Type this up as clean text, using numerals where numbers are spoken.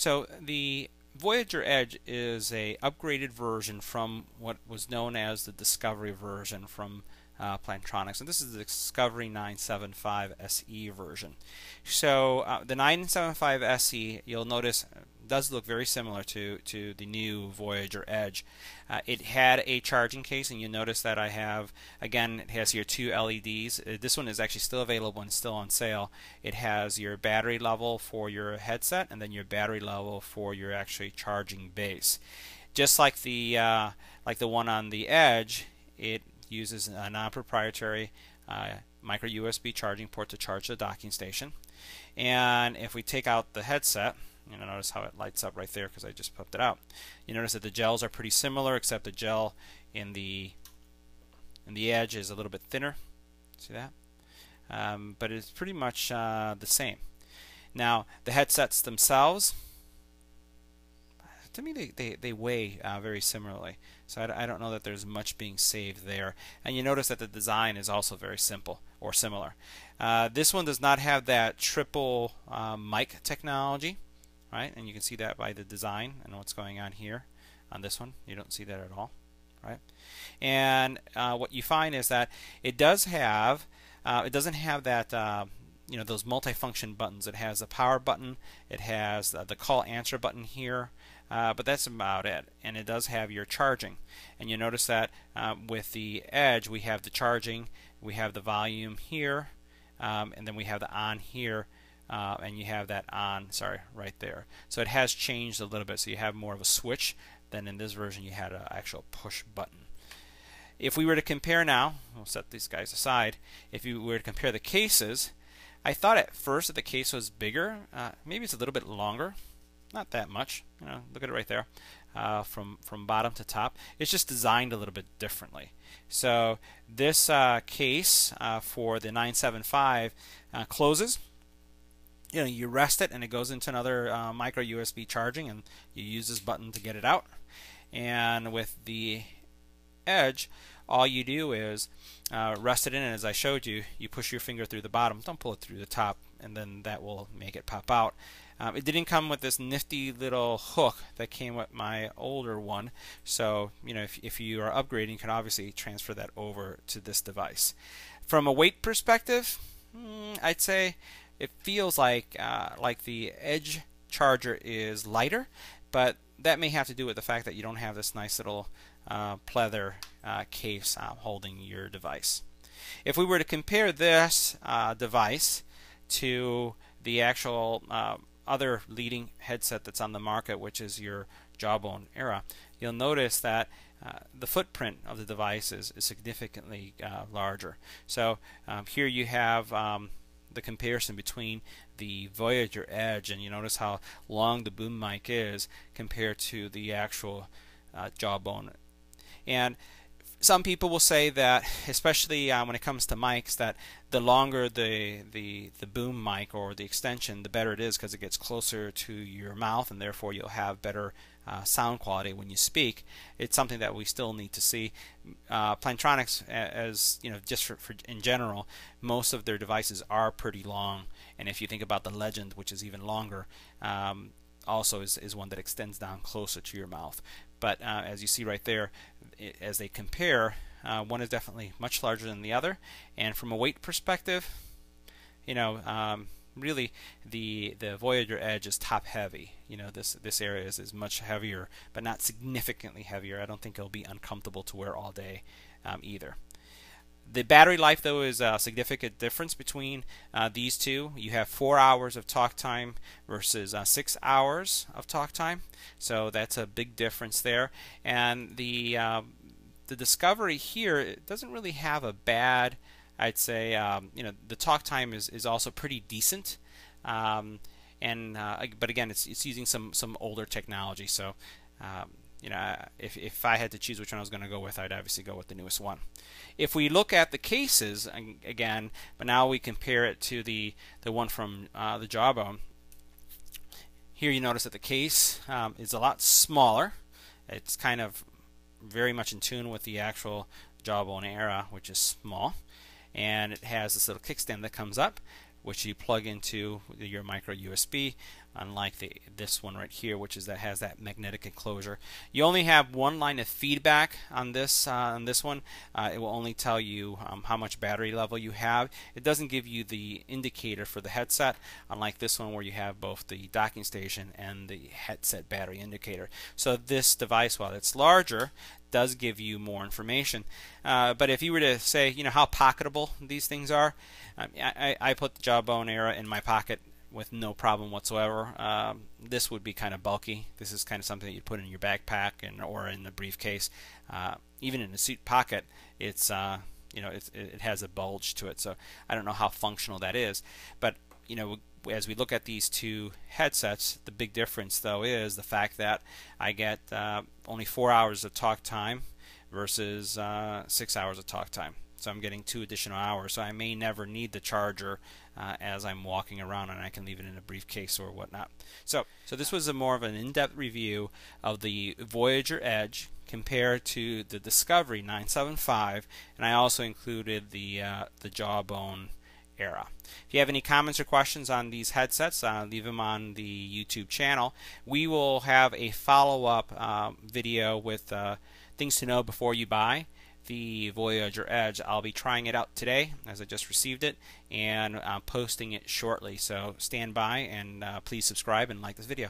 So the Voyager Edge is a upgraded version from what was known as the Discovery version from Plantronics, and this is the Discovery 975 SE version. So the 975 SE, you'll notice, does look very similar to the new Voyager Edge. It had a charging case, and you notice that I have, again, it has here two LEDs. This one is actually still available and still on sale. It has your battery level for your headset, and then your battery level for your actually charging base. Just like the one on the Edge, it uses a non-proprietary micro USB charging port to charge the docking station. And if we take out the headset, you know, notice how it lights up right there because I just popped it out. You notice that the gels are pretty similar, except the gel in the Edge is a little bit thinner. See that? But it's pretty much the same. Now the headsets themselves, to me they weigh very similarly, so I don't know that there's much being saved there. And you notice that the design is also very simple or similar. This one does not have that triple mic technology, right? And you can see that by the design and what's going on here. On this one, you don't see that at all, right? And what you find is that it does have, it doesn't have that you know, those multifunction buttons. It has a power button, it has the call answer button here, but that's about it. And it does have your charging. And you notice that with the Edge, we have the charging, we have the volume here, and then we have the on here, and you have that on, sorry, right there. So it has changed a little bit. So you have more of a switch than in this version. You had an actual push button. If we were to compare now, we'll set these guys aside. If you were to compare the cases, I thought at first that the case was bigger. Maybe it's a little bit longer. Not that much. You know, look at it right there, from bottom to top. It's just designed a little bit differently. So this case for the 975 closes. You know, you rest it and it goes into another micro USB charging, and you use this button to get it out. And with the Edge, all you do is rest it in, and as I showed you, you push your finger through the bottom. Don't pull it through the top, and then that will make it pop out. It didn't come with this nifty little hook that came with my older one, so you know, if you are upgrading, you can obviously transfer that over to this device. From a weight perspective, I'd say it feels like the Edge charger is lighter, but that may have to do with the fact that you don't have this nice little pleather case holding your device. If we were to compare this device to the actual other leading headset that's on the market, which is your Jawbone era, you'll notice that the footprint of the device is significantly larger. So here you have the comparison between the Voyager Edge, and you notice how long the boom mic is compared to the actual Jawbone. And some people will say that, especially when it comes to mics, that the longer the boom mic or the extension, the better it is, because it gets closer to your mouth, and therefore you'll have better sound quality when you speak. It's something that we still need to see. Plantronics, as you know, just for in general, most of their devices are pretty long, and if you think about the Legend, which is even longer, also is one that extends down closer to your mouth. But as you see right there, as they compare, one is definitely much larger than the other. And from a weight perspective, you know, really the Voyager Edge is top heavy. You know, this area is much heavier, but not significantly heavier. I don't think it'll be uncomfortable to wear all day either. The battery life, though, is a significant difference between these two. You have 4 hours of talk time versus 6 hours of talk time, so that's a big difference there. And the Discovery here, it doesn't really have a bad, I'd say, you know, the talk time is also pretty decent. But again, it's using some older technology, so you know, if I had to choose which one I was going to go with, I'd obviously go with the newest one. If we look at the cases again, but now we compare it to the one from the Jawbone, here you notice that the case is a lot smaller. It's kind of very much in tune with the actual Jawbone era, which is small, and it has this little kickstand that comes up, which you plug into your micro USB, unlike this one right here, which is that has that magnetic enclosure. You only have one line of feedback on this one. It will only tell you how much battery level you have. It doesn't give you the indicator for the headset, unlike this one where you have both the docking station and the headset battery indicator. So this device, while it's larger, does give you more information. But if you were to say, you know, how pocketable these things are, I put the Jawbone Era in my pocket with no problem whatsoever. This would be kind of bulky. This is kind of something that you'd put in your backpack or in the briefcase. Even in a suit pocket, it's you know, it has a bulge to it. So I don't know how functional that is. But you know, as we look at these two headsets, the big difference though is the fact that I get only 4 hours of talk time versus 6 hours of talk time. So I'm getting 2 additional hours. So I may never need the charger as I'm walking around, and I can leave it in a briefcase or whatnot. So this was more of an in-depth review of the Voyager Edge compared to the Discovery 975, and I also included the Jawbone Era. If you have any comments or questions on these headsets, leave them on the YouTube channel. We will have a follow-up video with things to know before you buy the Voyager Edge. I'll be trying it out today as I just received it, and posting it shortly. So stand by and please subscribe and like this video.